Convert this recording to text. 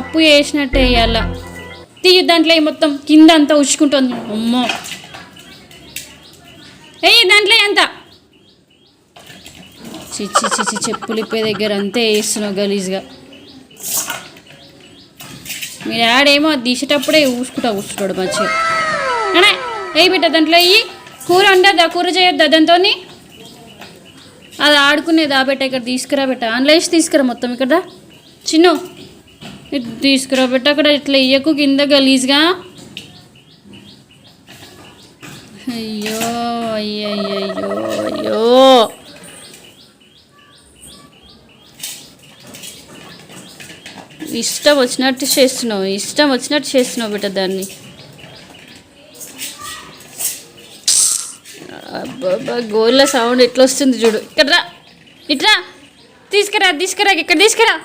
పప్పు వేసినట్టే వేయాల. తీయ దాంట్లో మొత్తం కింద అంతా ఉచ్చుకుంటుంది. అమ్మో దాంట్లో అంతా చిచ్చి చిచ్చి చెప్పులు ఇప్పే దగ్గర అంతే వేస్తున్నావు గలీజ్గా. మీరు ఆడేమో అది తీసేటప్పుడే కూర్చుంటాడు మంచిగా. అనే బిడ్డ దాంట్లో కూర ఉండద్దా, కూర చేయొద్దా దాంతో? అది ఆడుకునేది ఆ బెట్ట ఇక్కడ తీసుకురా బెట్ట, అందులో వేసి తీసుకురా మొత్తం ఇక్కడ చిన్ను తీసుకురా బెట్ట. అక్కడ ఇట్లా ఇయ్యకు కింద గలీజ్గా. అయ్యో అయ్యయ్యో అయ్యో ఇష్టం వచ్చినట్టు చేస్తున్నావు బిడ్డ దాన్ని. అబ్బా గోళ్ళ సౌండ్ ఎట్లా వస్తుంది చూడు. ఇక్కడ ఇట్రా తీసుకురా ఇక్కడ తీసుకురా.